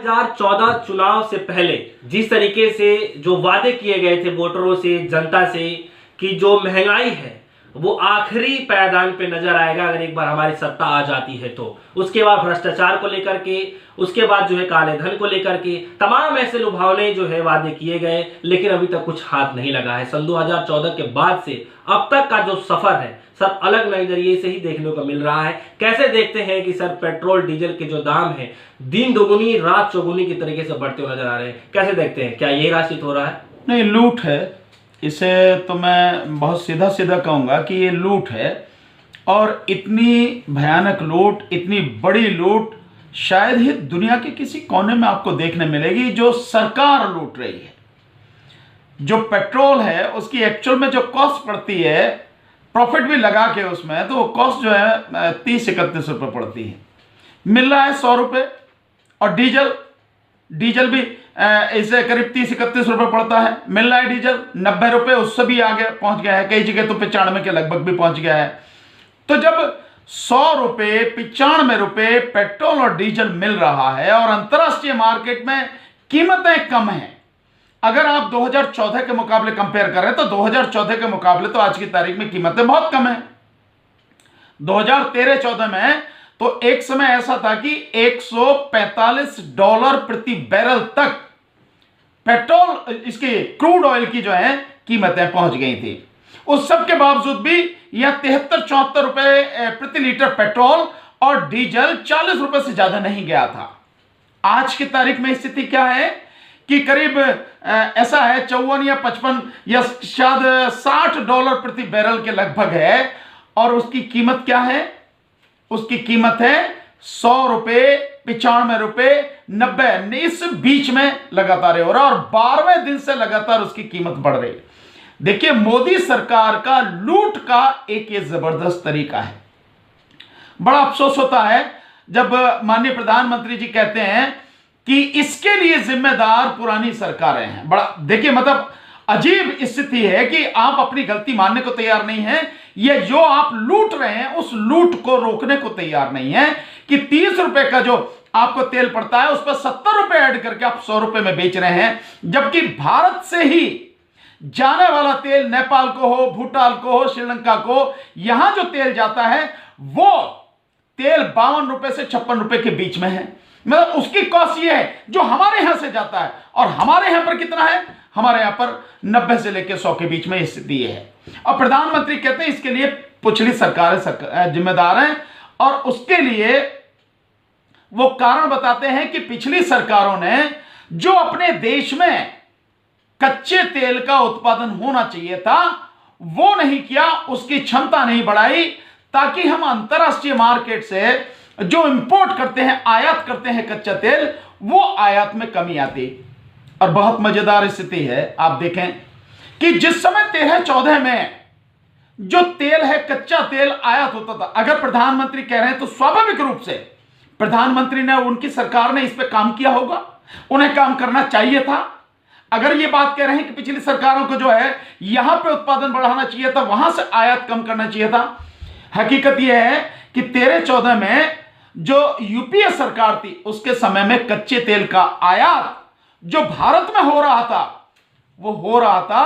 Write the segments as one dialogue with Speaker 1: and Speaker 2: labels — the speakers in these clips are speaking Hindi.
Speaker 1: 2014 चुनाव से पहले जिस तरीके से जो वादे किए गए थे वोटरों से, जनता से, कि जो महंगाई है वो आखिरी पायदान पे नजर आएगा अगर एक बार हमारी सत्ता आ जाती है तो। उसके बाद भ्रष्टाचार को लेकर के, उसके बाद जो है काले धन को लेकर के तमाम ऐसे लुभावने जो है वादे किए गए, लेकिन अभी तक कुछ हाथ नहीं लगा है। सन 2014 के बाद से अब तक का जो सफर है सर अलग नजरिए से ही देखने को मिल रहा है। कैसे देखते हैं कि सर पेट्रोल डीजल के जो दाम है दिन दोगुनी रात चौगुनी की तरीके से बढ़ते हुए नजर आ रहे हैं, कैसे देखते हैं? क्या यही राशित हो रहा है?
Speaker 2: नहीं, लूट है। इसे तो मैं बहुत सीधा सीधा कहूँगा कि ये लूट है, और इतनी भयानक लूट, इतनी बड़ी लूट शायद ही दुनिया के किसी कोने में आपको देखने मिलेगी जो सरकार लूट रही है। जो पेट्रोल है उसकी एक्चुअल में जो कॉस्ट पड़ती है, प्रॉफिट भी लगा के उसमें, तो वो कॉस्ट जो है 30-31 रुपये पड़ती है। मिल रहा है 100 रुपये, और डीजल भी इसे करीब 30-31 रुपये पड़ता है। मिल रहा है डीजल 90 रुपये, उससे भी आगे पहुंच गया है, कई जगह तो 95 के लगभग भी पहुंच गया है। तो जब 100 रुपये 95 रुपये पेट्रोल और डीजल मिल रहा है और अंतर्राष्ट्रीय मार्केट में कीमतें कम हैं, अगर आप 2014 के मुकाबले कंपेयर करें तो 2014 के मुकाबले तो आज की तारीख में कीमतें बहुत कम हैं। 2013-14 में तो एक समय ऐसा था कि $145 प्रति बैरल तक पेट्रोल, इसके क्रूड ऑयल की जो है कीमतें पहुंच गई थी। उस सब के बावजूद भी यह 73-74 रुपए प्रति लीटर पेट्रोल और डीजल 40 रुपए से ज्यादा नहीं गया था। आज की तारीख में स्थिति क्या है कि करीब ऐसा है 54 या 55 या शायद $60 प्रति बैरल के लगभग है, और उसकी कीमत क्या है? उसकी कीमत है 100 रुपये, 95 रुपये, 90, इस बीच में लगातार हो रहा, और 12वें दिन से लगातार उसकी कीमत बढ़ रही। देखिए, मोदी सरकार का लूट का एक ये जबरदस्त तरीका है। बड़ा अफसोस होता है जब माननीय प्रधानमंत्री जी कहते हैं कि इसके लिए जिम्मेदार पुरानी सरकारें हैं। बड़ा देखिए, मतलब अजीब स्थिति है कि आप अपनी गलती मानने को तैयार नहीं है, ये जो आप लूट रहे हैं उस लूट को रोकने को तैयार नहीं है कि 30 रुपए का जो आपको तेल पड़ता है उस पर 70 रुपए ऐड करके आप 100 रुपए में बेच रहे हैं, जबकि भारत से ही जाने वाला तेल नेपाल को हो, भूटान को हो, श्रीलंका को, यहां जो तेल जाता है वो तेल 52 रुपए से 56 रुपए के बीच में है। मतलब उसकी कॉस्ट ये है जो हमारे यहां से जाता है, और हमारे यहां पर कितना है? हमारे यहां पर 90 से लेकर 100 के बीच में स्थिति है। और प्रधानमंत्री कहते हैं इसके लिए पिछली सरकारें जिम्मेदार हैं, और उसके लिए वो कारण बताते हैं कि पिछली सरकारों ने जो अपने देश में कच्चे तेल का उत्पादन होना चाहिए था वो नहीं किया, उसकी क्षमता नहीं बढ़ाई, ताकि हम अंतर्राष्ट्रीय मार्केट से जो इंपोर्ट करते हैं, आयात करते हैं कच्चा तेल, वो आयात में कमी आती। और बहुत मजेदार स्थिति है, आप देखें कि जिस समय 13-14 में जो तेल है, कच्चा तेल आयात होता था, अगर प्रधानमंत्री कह रहे हैं तो स्वाभाविक रूप से प्रधानमंत्री ने, उनकी सरकार ने इस पे काम किया होगा, उन्हें काम करना चाहिए था। अगर ये बात कह रहे हैं कि पिछली सरकारों को जो है यहां पे उत्पादन बढ़ाना चाहिए था, वहां से आयात कम करना चाहिए था। हकीकत यह है कि 13-14 में जो यूपीए सरकार थी उसके समय में कच्चे तेल का आयात जो भारत में हो रहा था वो हो रहा था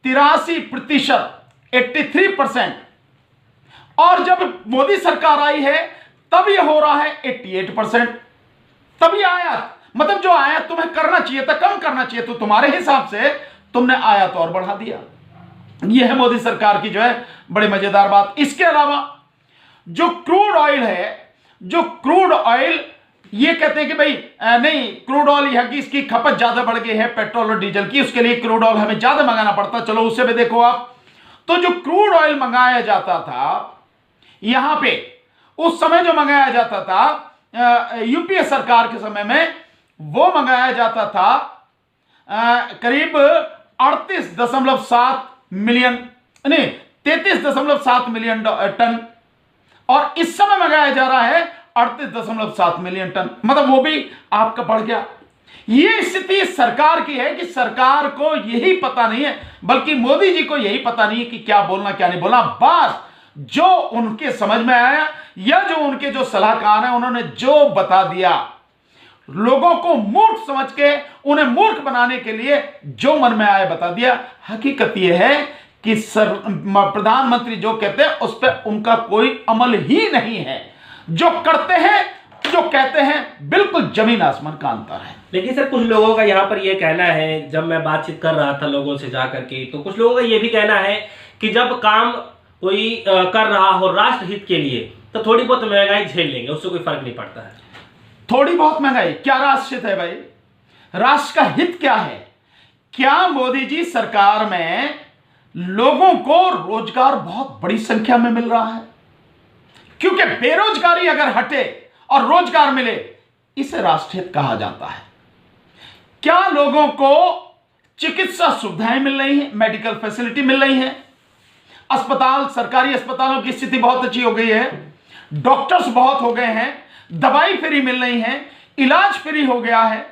Speaker 2: 83%, 83%, और जब मोदी सरकार आई है तब ये हो रहा है 88%। तभी आयात, मतलब जो आयात तुम्हें करना चाहिए था, कम करना चाहिए, तो तुम्हारे हिसाब से तुमने आयात और बढ़ा दिया। यह है मोदी सरकार की जो है बड़ी मजेदार बात। इसके अलावा जो क्रूड ऑयल है, जो क्रूड ऑयल, ये कहते हैं कि भाई नहीं, क्रूड ऑयल यह कि इसकी खपत ज्यादा बढ़ गई है पेट्रोल और डीजल की, उसके लिए क्रूड ऑयल हमें ज्यादा मंगाना पड़ता। चलो उससे भी देखो आप, तो जो क्रूड ऑयल मंगाया जाता था यहां पे, उस समय जो मंगाया जाता था यूपीए सरकार के समय में, वो मंगाया जाता था करीब 38.7 मिलियन, नहीं 33.7 मिलियन टन, और इस समय मंगाया जा रहा है 38.7 मिलियन टन, मतलब वो भी आपका बढ़ गया। ये स्थिति सरकार की है कि सरकार को यही पता नहीं है, बल्कि मोदी जी को यही पता नहीं है कि क्या बोलना क्या नहीं बोलना। बस जो उनके समझ में आया या जो उनके जो सलाहकार हैं उन्होंने जो बता दिया लोगों को मूर्ख समझ के उन्हें मूर्ख बनाने के लिए जो मन में आए बता दिया। हकीकत यह है कि प्रधानमंत्री जो कहते हैं उस पर उनका कोई अमल ही नहीं है। जो करते हैं, जो कहते हैं, बिल्कुल जमीन आसमान का अंतर है।
Speaker 1: लेकिन सर कुछ लोगों का यहाँ पर यह कहना है, जब मैं बातचीत कर रहा था लोगों से जाकर के, तो कुछ लोगों का यह भी कहना है कि जब काम कोई कर रहा हो राष्ट्र हित के लिए तो थोड़ी बहुत महंगाई झेल लेंगे, उससे कोई फर्क नहीं पड़ता है।
Speaker 2: थोड़ी बहुत महंगाई क्या राष्ट्र हित है भाई? राष्ट्र का हित क्या है? क्या मोदी जी सरकार में लोगों को रोजगार बहुत बड़ी संख्या में मिल रहा है? क्योंकि बेरोजगारी अगर हटे और रोजगार मिले, इसे राष्ट्रहित कहा जाता है। क्या लोगों को चिकित्सा सुविधाएं मिल रही हैं, मेडिकल फैसिलिटी मिल रही हैं? अस्पताल, सरकारी अस्पतालों की स्थिति बहुत अच्छी हो गई है, डॉक्टर्स बहुत हो गए हैं, दवाई फ्री मिल रही है, इलाज फ्री हो गया है,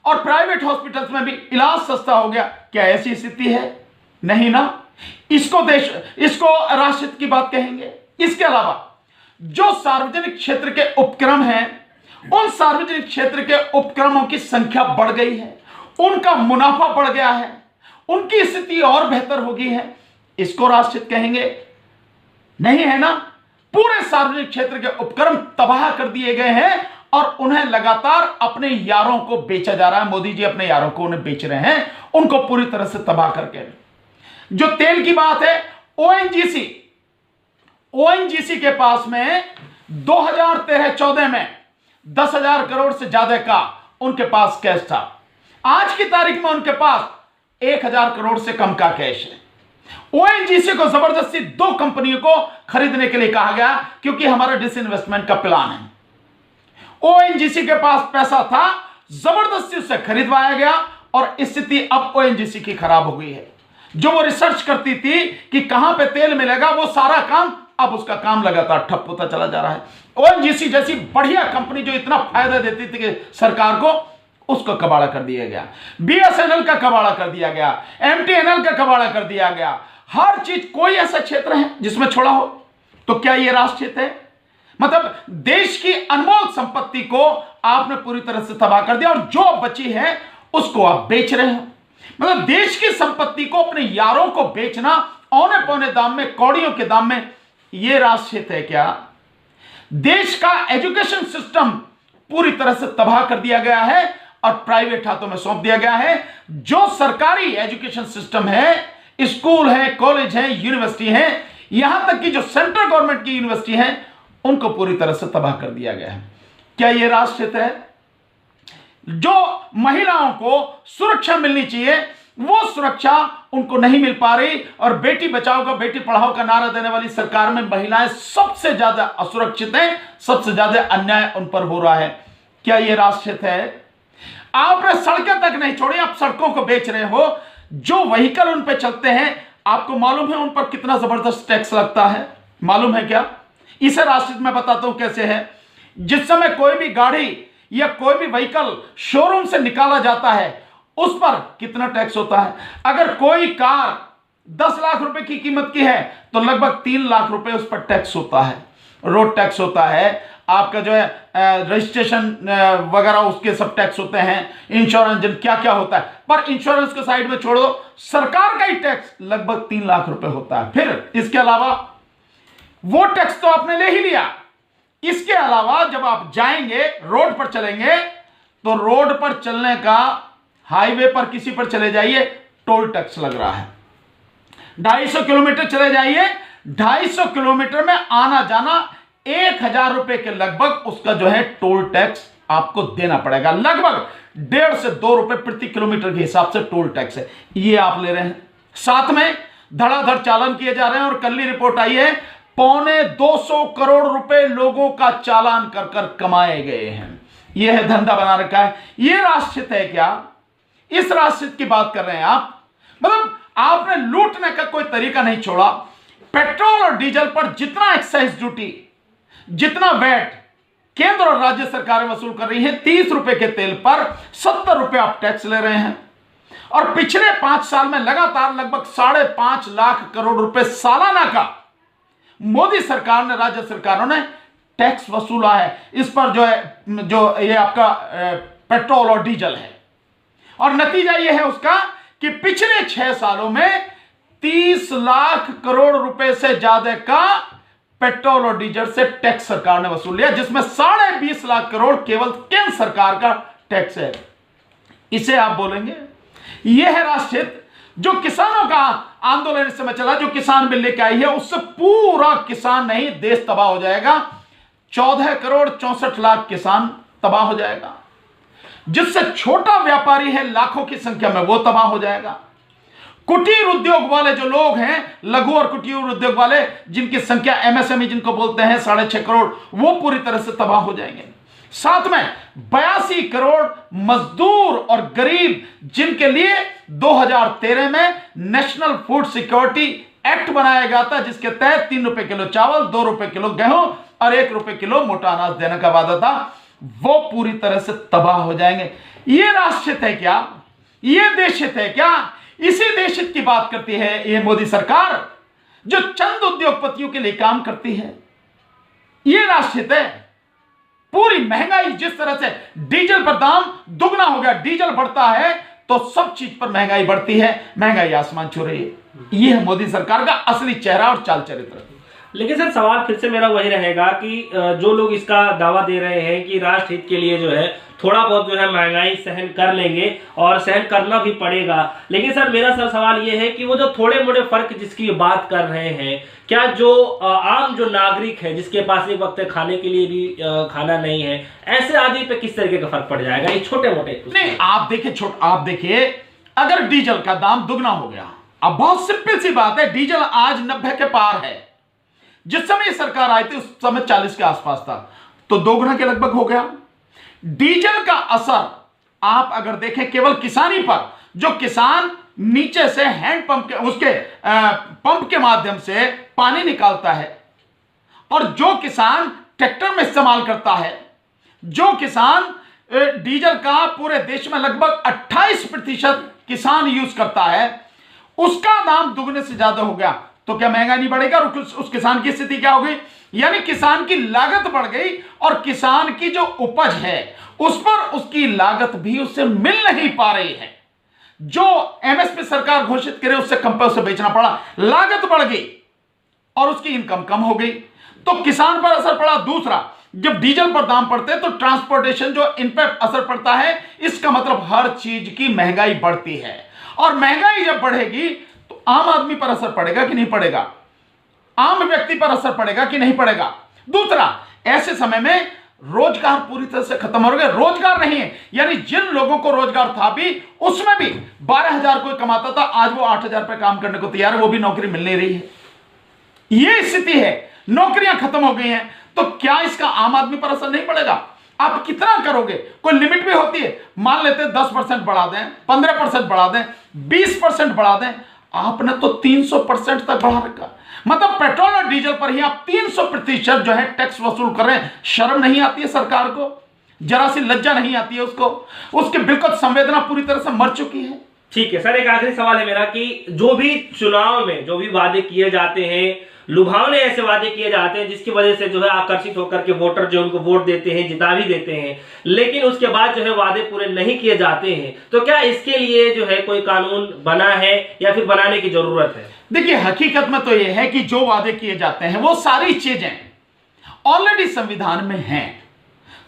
Speaker 2: और प्राइवेट हॉस्पिटल्स में भी इलाज सस्ता हो गया। क्या ऐसी स्थिति है? नहीं ना। इसको राष्ट्रहित की बात कहेंगे। इसके अलावा जो सार्वजनिक क्षेत्र के उपक्रम हैं, उन सार्वजनिक क्षेत्र के उपक्रमों की संख्या बढ़ गई है, उनका मुनाफा बढ़ गया है, उनकी स्थिति और बेहतर हो गई है, इसको राष्ट्रहित कहेंगे? नहीं है ना। पूरे सार्वजनिक क्षेत्र के उपक्रम तबाह कर दिए गए हैं और उन्हें लगातार अपने यारों को बेचा जा रहा है। मोदी जी अपने यारों को उन्हें बेच रहे हैं, उनको पूरी तरह से तबाह करके। जो तेल की बात है, ओएनजीसी के पास में 2013-14 में 10,000 करोड़ से ज्यादा का उनके पास कैश था। आज की तारीख में उनके पास 1,000 करोड़ से कम का कैश है। ओएनजीसी को जबरदस्ती 2 कंपनियों को खरीदने के लिए कहा गया क्योंकि हमारा डिसइन्वेस्टमेंट का प्लान है। ओएनजीसी के पास पैसा था, जबरदस्ती उससे खरीदवाया गया और स्थिति अब ओएनजीसी की खराब हो गई है। जो वो रिसर्च करती थी कि कहां पे तेल मिलेगा, वो सारा काम, अब उसका काम लगातार ठप होता चला जा रहा है। ओएनजीसी जैसी बढ़िया कंपनी जो इतना फायदा देती थी कि सरकार को, उसको कबाड़ा कर दिया गया। बीएसएनएल का कबाड़ा कर दिया गया, एमटीएनएल का कबाड़ा कर दिया गया। हर चीज, कोई ऐसा क्षेत्र है जिसमें छोड़ा हो? तो क्या यह राष्ट्रहित है? मतलब देश की अनमोल संपत्ति को आपने पूरी तरह से तबाह कर दिया और जो बची है उसको आप बेच रहे हो। मतलब देश की संपत्ति को अपने यारों को बेचना औने पौने दाम में, कौड़ियों के दाम में, यह राष्ट्रहित है क्या? देश का एजुकेशन सिस्टम पूरी तरह से तबाह कर दिया गया है और प्राइवेट हाथों में सौंप दिया गया है। जो सरकारी एजुकेशन सिस्टम है, स्कूल है, कॉलेज है, यूनिवर्सिटी है, यहां तक कि जो सेंट्रल गवर्नमेंट की यूनिवर्सिटी है, उनको पूरी तरह से तबाह कर दिया गया है। क्या यह राष्ट्रहित है? जो महिलाओं को सुरक्षा मिलनी चाहिए, वो सुरक्षा उनको नहीं मिल पा रही और बेटी बचाओ का, बेटी पढ़ाओ का नारा देने वाली सरकार में महिलाएं सबसे ज्यादा असुरक्षित हैं, सबसे ज्यादा अन्याय उन पर हो रहा है। क्या यह राष्ट्रहित है? आपने सड़कें तक नहीं छोड़ी, आप सड़कों को बेच रहे हो। जो व्हीकल उन पे चलते हैं, आपको मालूम है उन पर कितना जबरदस्त टैक्स लगता है? मालूम है क्या? इसे राष्ट्रहित मैं बताता हूं कैसे है। जिस समय कोई भी गाड़ी या कोई भी व्हीकल शोरूम से निकाला जाता है, उस पर कितना टैक्स होता है? अगर कोई कार 10 लाख रुपए की कीमत की है तो लगभग 3 लाख रुपए उस पर टैक्स होता है। रोड टैक्स होता है, आपका जो है रजिस्ट्रेशन वगैरह, उसके सब टैक्स होते हैं, इंश्योरेंस, क्या क्या होता है। पर इंश्योरेंस को साइड में छोड़ो, सरकार का ही टैक्स लगभग 3 लाख रुपए होता है। फिर इसके अलावा वो टैक्स तो आपने ले ही लिया, इसके अलावा जब आप जाएंगे, रोड पर चलेंगे, तो रोड पर चलने का, हाईवे पर किसी पर चले जाइए, टोल टैक्स लग रहा है। 250 किलोमीटर चले जाइए, 250 किलोमीटर में आना जाना 1,000 रुपए के लगभग उसका जो है टोल टैक्स आपको देना पड़ेगा। लगभग 1.5 से 2 रुपए प्रति किलोमीटर के हिसाब से टोल टैक्स है, ये आप ले रहे हैं। साथ में धड़ाधड़ चालान किए जा रहे हैं और कल ही रिपोर्ट आई है, 250 करोड़ रुपए लोगों का चालान कर कर कमाए गए हैं। यह है धंधा बना रखा है। यह राष्ट्रहित है क्या? इस राष्ट्रहित की बात कर रहे हैं आप? मतलब आपने लूटने का कोई तरीका नहीं छोड़ा। पेट्रोल और डीजल पर जितना एक्साइज ड्यूटी, जितना वैट केंद्र और राज्य सरकारें वसूल कर रही हैं, 30 रुपए के तेल पर 70 रुपए आप टैक्स ले रहे हैं। और पिछले 5 साल में लगातार लगभग 5.5 लाख करोड़ रुपए सालाना का मोदी सरकार ने, राज्य सरकारों ने टैक्स वसूला है इस पर जो ये आपका पेट्रोल और डीजल है। और नतीजा ये है उसका कि पिछले 6 सालों में 30 लाख करोड़ रुपए से ज्यादा का पेट्रोल और डीजल से टैक्स सरकार ने वसूल लिया, जिसमें 20.5 लाख करोड़ केवल केंद्र सरकार का टैक्स है। इसे आप बोलेंगे यह है राष्ट्रहित? जो किसानों का आंदोलन इस समय चला, जो किसान बिल लेके आई है, उससे पूरा किसान नहीं देश तबाह हो जाएगा। 14 करोड़ 64 लाख किसान तबाह हो जाएगा। जिससे छोटा व्यापारी है लाखों की संख्या में, वो तबाह हो जाएगा। कुटीर उद्योग वाले जो लोग हैं, लघु और कुटीर उद्योग वाले, जिनकी संख्या एमएसएमई जिनको बोलते हैं 6.5 करोड़, वो पूरी तरह से तबाह हो जाएंगे। साथ में 82 करोड़ मजदूर और गरीब, जिनके लिए 2013 में नेशनल फूड सिक्योरिटी एक्ट बनाया गया था, जिसके तहत 3 रुपए किलो चावल, 2 रुपए किलो गेहूं और 1 रुपए किलो मोटा अनाज देने का वादा था, वो पूरी तरह से तबाह हो जाएंगे। ये राष्ट्रहित है क्या? ये देशहित है क्या? इसी देशहित की बात करती है ये मोदी सरकार, जो चंद उद्योगपतियों के लिए काम करती है। ये राष्ट्रहित है? पूरी महंगाई, जिस तरह से डीजल पर दाम दुगना हो गया, डीजल बढ़ता है तो सब चीज पर महंगाई बढ़ती है, महंगाई आसमान छू रही है। ये है मोदी सरकार का असली चेहरा और चाल चरित्र।
Speaker 1: लेकिन सर सवाल फिर से मेरा वही रहेगा कि जो लोग इसका दावा दे रहे हैं कि राष्ट्र हित के लिए जो है थोड़ा बहुत जो है महंगाई सहन कर लेंगे और सहन करना भी पड़ेगा, लेकिन सर मेरा सर सवाल ये है कि वो जो थोड़े मोटे फर्क जिसकी बात कर रहे हैं, क्या जो आम जो नागरिक है जिसके पास एक वक्त खाने के लिए भी खाना नहीं है, ऐसे आदमी पे किस तरीके का फर्क पड़ जाएगा? ये छोटे मोटे
Speaker 2: नहीं, आप देखिए अगर डीजल का दाम दुगना हो गया, अब बहुत सिंपल सी बात है, डीजल आज 90 के पार है। जिस समय सरकार आई थी उस समय 40 के आसपास था, तो दोगुना के लगभग हो गया। डीजल का असर आप अगर देखें केवल किसानी पर, जो किसान नीचे से हैंड पंप के उसके पंप के माध्यम से पानी निकालता है, और जो किसान ट्रैक्टर में इस्तेमाल करता है, जो किसान डीजल का पूरे देश में लगभग 28% किसान यूज करता है, उसका दाम दुगने से ज्यादा हो गया, तो क्या महंगा नहीं बढ़ेगा? और उस किसान की स्थिति क्या हो गई? यानी किसान की लागत बढ़ गई और किसान की जो उपज है उस पर उसकी लागत भी उससे मिल नहीं पा रही है। जो एमएसपी सरकार घोषित करे उससे कम पे उसे बेचना पड़ा, लागत बढ़ गई और उसकी इनकम कम हो गई, तो किसान पर असर पड़ा। दूसरा, जब डीजल पर दाम पड़ते हैं तो ट्रांसपोर्टेशन जो इन पर असर पड़ता है, इसका मतलब हर चीज की महंगाई बढ़ती है, और महंगाई जब बढ़ेगी तो आम आदमी पर असर पड़ेगा कि नहीं पड़ेगा? आम व्यक्ति पर असर पड़ेगा कि नहीं पड़ेगा? दूसरा, ऐसे समय में रोजगार पूरी तरह से खत्म हो गया, रोजगार नहीं है, यानी जिन लोगों को रोजगार था भी, उसमें भी 12,000 कोई कमाता था, आज वो 8,000 पे काम करने को तैयार है, वो भी नौकरी मिल नहीं रही है। ये स्थिति है, नौकरियां खत्म हो गई हैं, तो क्या इसका आम आदमी पर असर नहीं पड़ेगा? आप कितना करोगे? कोई लिमिट भी होती है, मान लेते हैं 10% बढ़ा दें, 15% बढ़ा दें, 20% बढ़ा दें, आपने तो 300% तक बढ़ा रखा। मतलब पेट्रोल और डीजल पर ही आप 300% जो है टैक्स वसूल कर रहे हैं। शर्म नहीं आती है सरकार को? जरा सी लज्जा नहीं आती है उसको? उसकी बिल्कुल संवेदना पूरी तरह से मर चुकी है।
Speaker 1: ठीक है सर, एक आखिरी सवाल है मेरा कि जो भी चुनाव में जो भी वादे किए जाते हैं, लुभावने ऐसे वादे किए जाते हैं जिसकी वजह से जो है आकर्षित होकर के वोटर जो उनको वोट देते हैं, जिता भी देते हैं, लेकिन उसके बाद जो है वादे पूरे नहीं किए जाते हैं, तो क्या इसके लिए जो है कोई कानून बना है या फिर बनाने की जरूरत है?
Speaker 2: देखिए, हकीकत में तो यह है कि जो वादे किए जाते हैं वो सारी चीजें ऑलरेडी संविधान में हैं।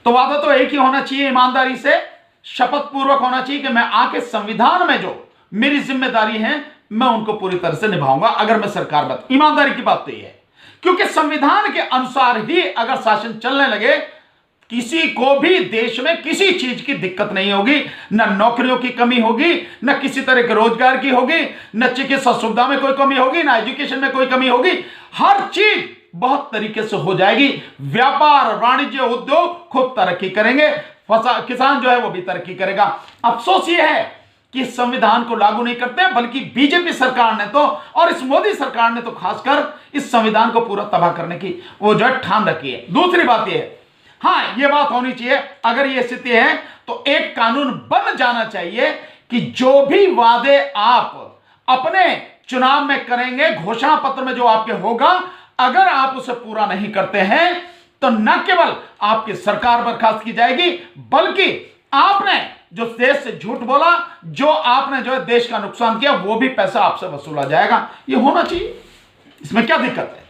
Speaker 2: तो वादा तो एक ही होना चाहिए, ईमानदारी से शपथ पूर्वक होना चाहिए कि मैं आके संविधान में जो मेरी जिम्मेदारी है मैं उनको पूरी तरह से निभाऊंगा, अगर मैं सरकार बात। ईमानदारी की बात तो यह है, क्योंकि संविधान के अनुसार ही अगर शासन चलने लगे, किसी को भी देश में किसी चीज की दिक्कत नहीं होगी, न नौकरियों की कमी होगी, न किसी तरह के रोजगार की होगी, न चिकित्सा सुविधा में कोई कमी होगी, न एजुकेशन में कोई कमी होगी। हर चीज बहुत तरीके से हो जाएगी। व्यापार, वाणिज्य, उद्योग खूब तरक्की करेंगे, किसान जो है वो भी तरक्की करेगा। अफसोस ये है कि संविधान को लागू नहीं करते, बल्कि बीजेपी सरकार ने तो, और इस मोदी सरकार ने तो खासकर इस संविधान को पूरा तबाह करने की वो जो है ठान रखी है। दूसरी बात यह है, हाँ ये बात होनी चाहिए, अगर ये स्थिति है तो एक कानून बन जाना चाहिए कि जो भी वादे आप अपने चुनाव में करेंगे, घोषणा पत्र में जो आपके होगा, अगर आप उसे पूरा नहीं करते हैं तो न केवल आपकी सरकार बर्खास्त की जाएगी, बल्कि आपने जो देश से झूठ बोला, जो आपने जो है देश का नुकसान किया, वो भी पैसा आपसे वसूला जाएगा। ये होना चाहिए, इसमें क्या दिक्कत है?